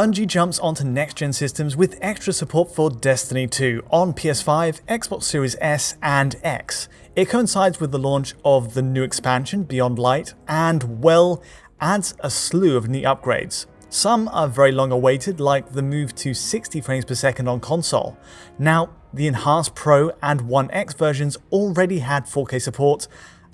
Bungie jumps onto next-gen systems with extra support for Destiny 2 on PS5, Xbox Series S and X. It coincides with the launch of the new expansion, Beyond Light, and, well, adds a slew of neat upgrades. Some are very long awaited, like the move to 60 frames per second on console. Now, the Enhanced Pro and One X versions already had 4K support,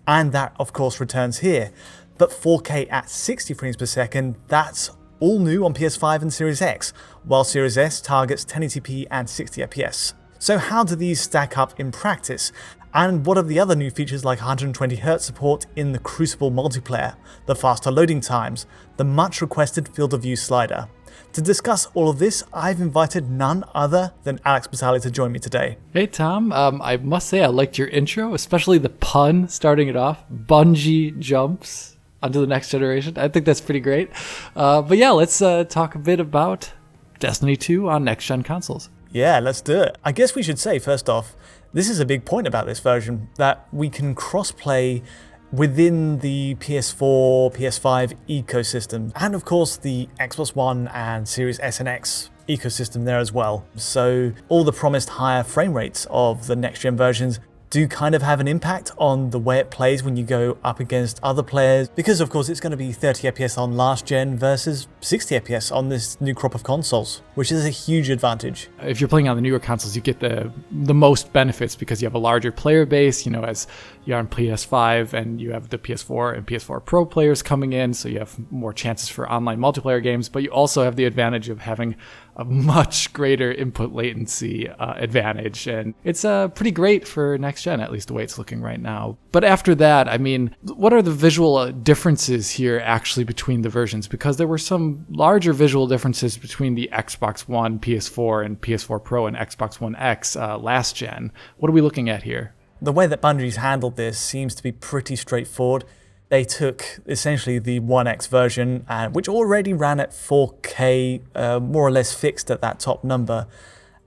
and that of course returns here. But 4K at 60 frames per second, that's all new on PS5 and Series X, while Series S targets 1080p and 60 FPS. So how do these stack up in practice? And what are the other new features like 120Hz support in the Crucible multiplayer, the faster loading times, the much requested field of view slider? To discuss all of this, I've invited none other than Alex Batali to join me today. Hey Tom, I must say I liked your intro, especially the pun starting it off, Bungie jumps onto the next generation. I think that's pretty great. But yeah, let's talk a bit about Destiny 2 on next-gen consoles. Yeah, let's do it. I guess we should say, first off, this is a big point about this version, that we can cross-play within the PS4, PS5 ecosystem, and of course the Xbox One and Series S and X ecosystem there as well. So all the promised higher frame rates of the next-gen versions do kind of have an impact on the way it plays when you go up against other players, because of course it's going to be 30 FPS on last gen versus 60 FPS on this new crop of consoles, which is a huge advantage. If you're playing on the newer consoles, you get the most benefits because you have a larger player base, as you're on PS5 and you have the PS4 and PS4 Pro players coming in, so you have more chances for online multiplayer games, but you also have the advantage of having a much greater input latency advantage, and it's pretty great for next gen, at least the way it's looking right now. But after that, I mean, what are the visual differences here actually between the versions? Because there were some larger visual differences between the Xbox One, PS4, and PS4 Pro and Xbox One X last gen. What are we looking at here? The way that Bungie's handled this seems to be pretty straightforward. They took essentially the One X version, which already ran at 4K, more or less fixed at that top number,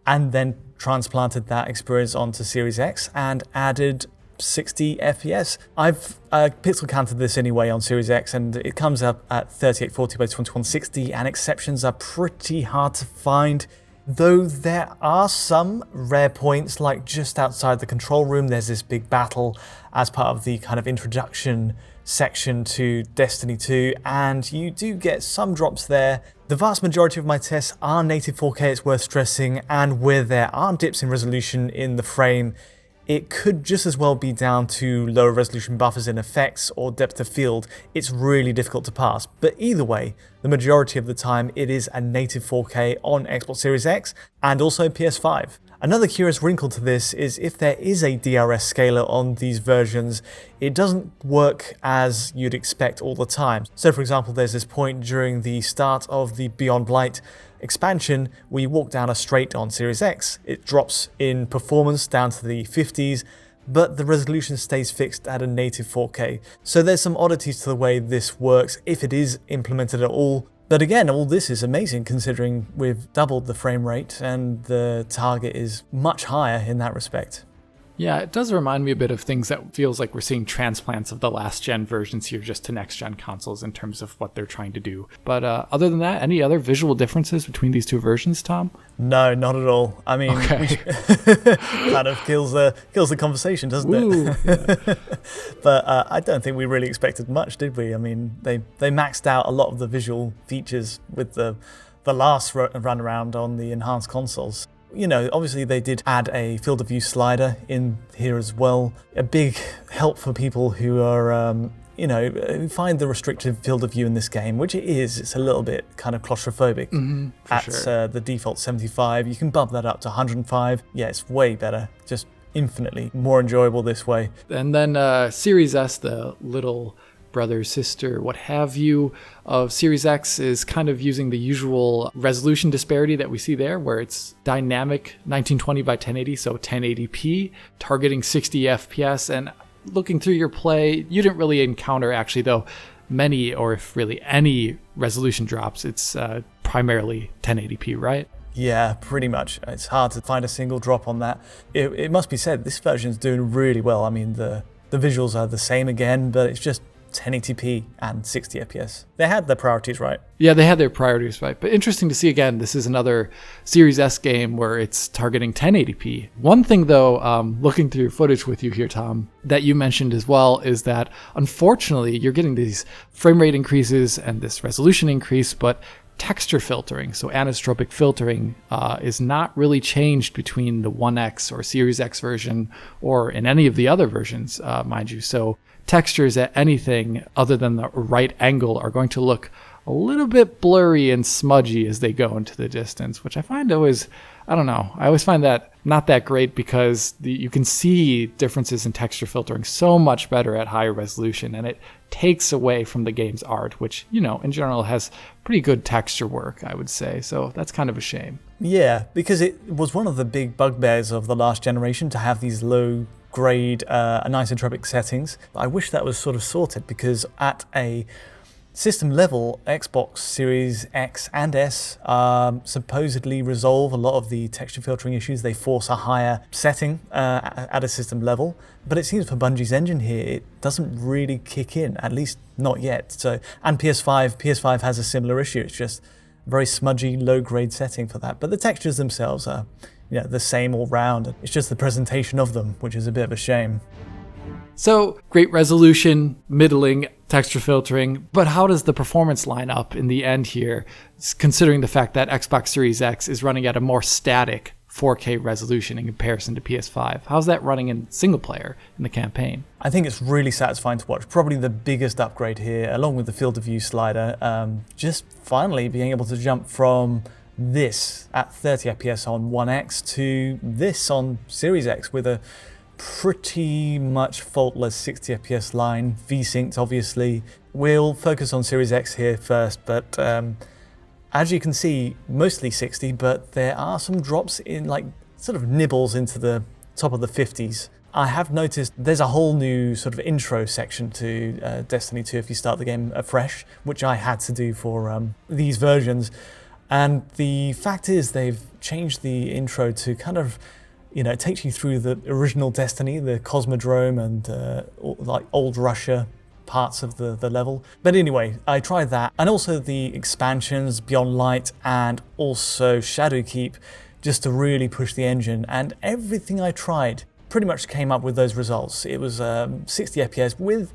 and then transplanted that experience onto Series X and added 60 FPS. I've pixel counted this anyway on Series X, and it comes up at 3840 by 2160, and exceptions are pretty hard to find. Though there are some rare points, like just outside the control room, there's this big battle as part of the kind of introduction section to Destiny 2, and you do get some drops there. The vast majority of my tests are native 4K, it's worth stressing, and where there are dips in resolution in the frame, it could just as well be down to lower resolution buffers in effects or depth of field. It's really difficult to pass, but either way, the majority of the time it is a native 4K on Xbox Series X and also PS5. Another curious wrinkle to this is if there is a DRS scaler on these versions, it doesn't work as you'd expect all the time. So for example, there's this point during the start of the Beyond Light expansion, we walk down a straight on Series X. It drops in performance down to the 50s, but the resolution stays fixed at a native 4K. So there's some oddities to the way this works if it is implemented at all. But again, all this is amazing considering we've doubled the frame rate and the target is much higher in that respect. Yeah, it does remind me a bit of things that feels like we're seeing transplants of the last gen versions here just to next gen consoles in terms of what they're trying to do. But other than that, any other visual differences between these two versions, Tom? No, not at all. I mean, kind of kills the conversation, doesn't it? Yeah. But I don't think we really expected much, did we? I mean, they maxed out a lot of the visual features with the last run around on the enhanced consoles. Obviously they did add a field of view slider in here as well. A big help for people who are, who find the restrictive field of view in this game, which it is. It's a little bit kind of claustrophobic. Sure. The default 75. You can bump that up to 105. Yeah, it's way better. Just infinitely more enjoyable this way. And then Series S, the little brother, sister, what have you, of Series X is kind of using the usual resolution disparity that we see there, where it's dynamic 1920 by 1080, so 1080p, targeting 60 FPS. And looking through your play, you didn't really encounter actually, though, many or if really any resolution drops. It's primarily 1080p, right? Yeah, pretty much. It's hard to find a single drop on that. It must be said, this version's doing really well. I mean, the visuals are the same again, but it's just 1080p and 60 FPS. They had their priorities right. Yeah, they had their priorities right. But interesting to see, again, this is another Series S game where it's targeting 1080p. One thing, though, looking through your footage with you here, Tom, that you mentioned as well is that, unfortunately, you're getting these frame rate increases and this resolution increase, but texture filtering, so anisotropic filtering, is not really changed between the 1X or Series X version or in any of the other versions, mind you. So textures at anything other than the right angle are going to look a little bit blurry and smudgy as they go into the distance, which I find always, I don't know, I always find that not that great because you can see differences in texture filtering so much better at higher resolution, and it takes away from the game's art, which, you know, in general has pretty good texture work, I would say. So that's kind of a shame. Yeah, because it was one of the big bugbears of the last generation to have these low grade anisotropic settings. I wish that was sort of sorted, because at a system level, Xbox Series X and S supposedly resolve a lot of the texture filtering issues. They force a higher setting at a system level, but it seems for Bungie's engine here, it doesn't really kick in, at least not yet. So, and PS5 has a similar issue. It's just a very smudgy, low-grade setting for that. But the textures themselves are, you know, the same all round. It's just the presentation of them, which is a bit of a shame. So, great resolution, middling, texture filtering, but how does the performance line up in the end here, considering the fact that Xbox Series X is running at a more static 4K resolution in comparison to PS5? How's that running in single player in the campaign? I think it's really satisfying to watch. Probably the biggest upgrade here, along with the field of view slider, just finally being able to jump from this at 30 FPS on 1X to this on Series X with a pretty much faultless 60 FPS line, V-synced obviously. We'll focus on Series X here first, but as you can see, mostly 60, but there are some drops in, like, sort of nibbles into the top of the 50s. I have noticed there's a whole new sort of intro section to Destiny 2 if you start the game afresh, which I had to do for these versions. And the fact is they've changed the intro to kind of, you know, it takes you through the original Destiny, the Cosmodrome and like old Russia parts of the level. But anyway, I tried that, and also the expansions, Beyond Light and also Shadowkeep, just to really push the engine. And everything I tried pretty much came up with those results. It was 60 FPS with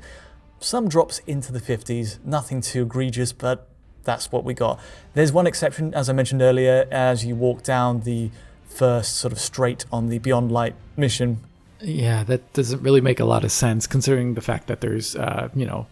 some drops into the 50s, nothing too egregious, but that's what we got. There's one exception, as I mentioned earlier, as you walk down the first sort of straight on the Beyond Light mission. Yeah, that doesn't really make a lot of sense considering the fact that there's,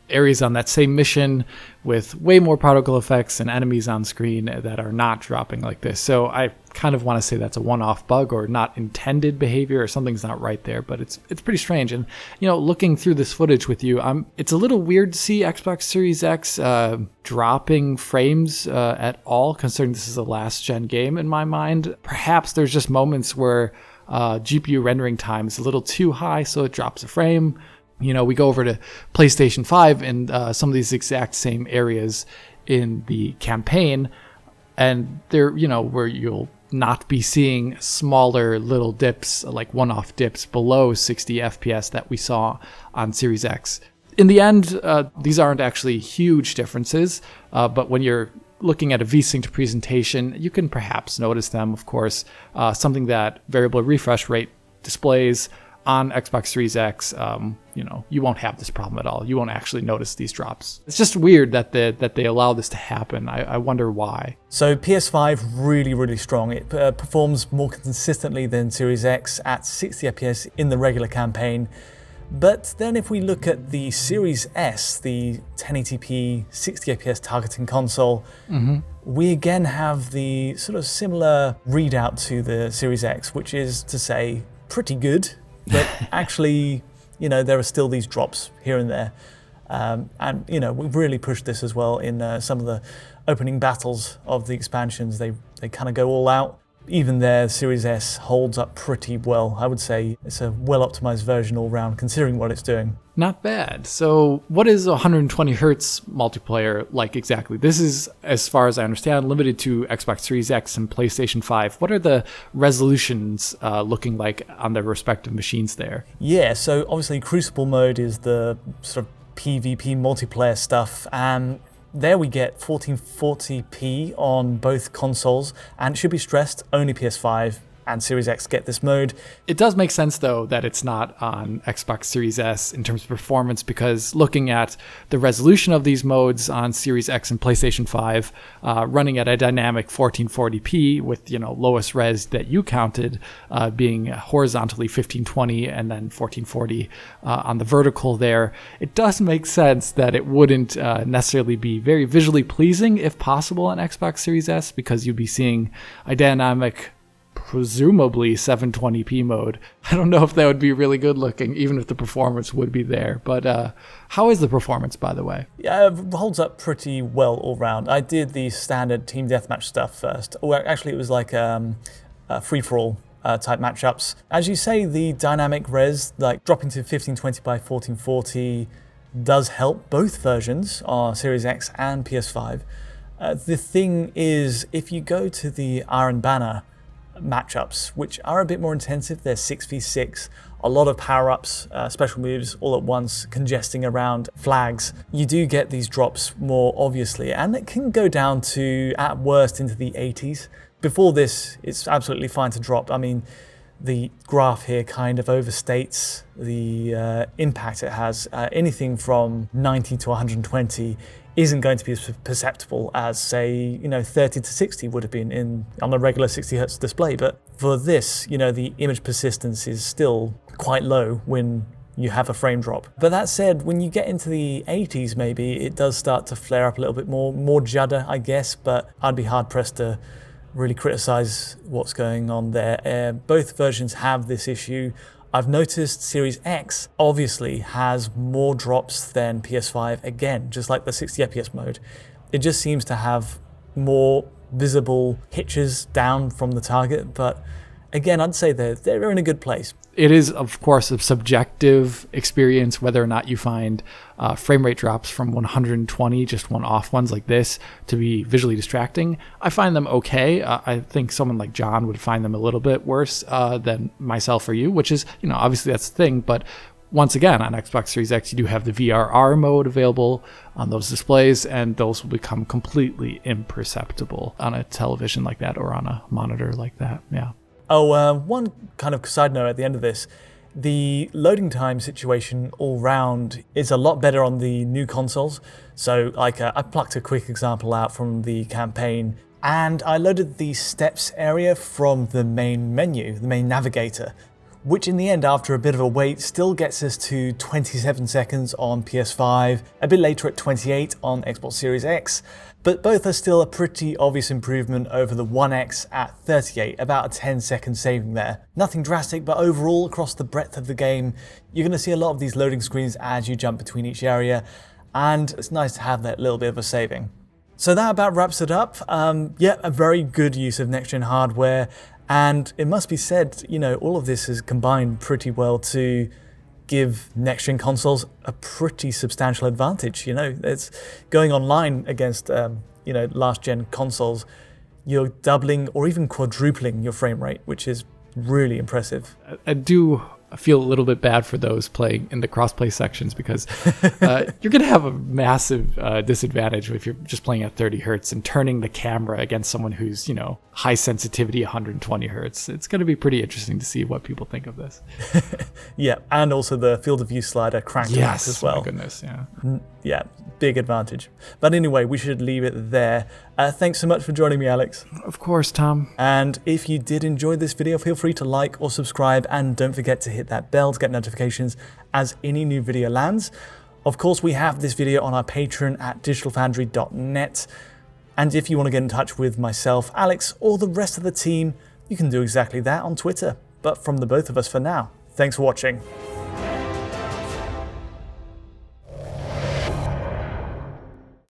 areas on that same mission with way more particle effects and enemies on screen that are not dropping like this. So I kind of want to say that's a one-off bug or not intended behavior, or something's not right there, but it's pretty strange. And, you know, looking through this footage with you, it's a little weird to see Xbox Series X dropping frames at all, considering this is a last-gen game in my mind. Perhaps there's just moments where GPU rendering time is a little too high, so it drops a frame. You know, we go over to PlayStation 5 and some of these exact same areas in the campaign, and they're, you know, where you'll not be seeing smaller little dips, like one-off dips below 60 FPS that we saw on Series X. In the end, these aren't actually huge differences, but when you're looking at a V-synced presentation, you can perhaps notice them. Of course, something that variable refresh rate displays on Xbox Series X, you won't have this problem at all. You won't actually notice these drops. It's just weird that they allow this to happen. I wonder why. So PS5 really, really strong. It performs more consistently than Series X at 60 FPS in the regular campaign. But then if we look at the Series S, the 1080p 60 FPS targeting console, we again have the sort of similar readout to the Series X, which is to say pretty good, but actually, you know, there are still these drops here and there. And, you know, we've really pushed this as well in some of the opening battles of the expansions. They kind of go all out. Even there, Series S holds up pretty well. I would say it's a well-optimized version all round, considering what it's doing. Not bad. So what is 120 hertz multiplayer like exactly? This is, as far as I understand, limited to Xbox Series X and PlayStation 5. What are the resolutions looking like on their respective machines there? Yeah, so obviously Crucible mode is the sort of PvP multiplayer stuff, and there we get 1440p on both consoles, and it should be stressed, only PS5 and Series X get this mode. It does make sense, though, that it's not on Xbox Series S in terms of performance, because looking at the resolution of these modes on Series X and PlayStation 5, running at a dynamic 1440p with, lowest res that you counted being horizontally 1520 and then 1440 on the vertical there, it does make sense that it wouldn't necessarily be very visually pleasing, if possible, on Xbox Series S, because you'd be seeing a dynamic, presumably 720p mode. I don't know if that would be really good looking, even if the performance would be there. But how is the performance, by the way? Yeah, it holds up pretty well all round. I did the standard team deathmatch stuff first. Well, actually, it was like a free-for-all type matchups. As you say, the dynamic res, like dropping to 1520 by 1440, does help both versions on Series X and PS5. The thing is, if you go to the Iron Banner matchups, which are a bit more intensive, they're 6v6, a lot of power-ups, special moves all at once, congesting around flags, you do get these drops more obviously, and it can go down to, at worst, into the 80s. Before this, it's absolutely fine to drop. I mean, the graph here kind of overstates the impact it has. Anything from 90 to 120 isn't going to be as perceptible as, say, 30 to 60 would have been on a regular 60 Hz display. But for this, the image persistence is still quite low when you have a frame drop. But that said, when you get into the 80s, maybe it does start to flare up a little bit more judder, I guess. But I'd be hard pressed to really criticize what's going on there. Both versions have this issue. I've noticed Series X obviously has more drops than PS5, again, just like the 60 FPS mode. It just seems to have more visible hitches down from the target, but again, I'd say they're in a good place. It is, of course, a subjective experience whether or not you find frame rate drops from 120, just one-off ones like this, to be visually distracting. I find them okay. I think someone like John would find them a little bit worse than myself or you, which is, obviously that's the thing. But once again, on Xbox Series X, you do have the VRR mode available on those displays, and those will become completely imperceptible on a television like that or on a monitor like that. Yeah. Oh, one kind of side note at the end of this, the loading time situation all round is a lot better on the new consoles. So like I plucked a quick example out from the campaign, and I loaded the steps area from the main menu, the main navigator, which in the end, after a bit of a wait, still gets us to 27 seconds on PS5, a bit later at 28 on Xbox Series X. But both are still a pretty obvious improvement over the One X at 38, about a 10-second saving there. Nothing drastic, but overall, across the breadth of the game, you're going to see a lot of these loading screens as you jump between each area, and it's nice to have that little bit of a saving. So that about wraps it up. Yeah, a very good use of next-gen hardware, and it must be said, all of this has combined pretty well to give next-gen consoles a pretty substantial advantage. It's going online against, last-gen consoles. You're doubling or even quadrupling your frame rate, which is really impressive. I do feel a little bit bad for those playing in the crossplay sections, because you're going to have a massive disadvantage if you're just playing at 30 hertz and turning the camera against someone who's, high sensitivity 120 hertz. It's going to be pretty interesting to see what people think of this. Yeah, and also the field of view slider cranked as well. My goodness, yeah. Yeah, big advantage. But anyway, we should leave it there. Thanks so much for joining me, Alex. Of course, Tom. And if you did enjoy this video, feel free to like or subscribe, and don't forget to hit that bell to get notifications as any new video lands. Of course, we have this video on our Patreon at digitalfoundry.net. And if you want to get in touch with myself, Alex, or the rest of the team, you can do exactly that on Twitter. But from the both of us for now, thanks for watching.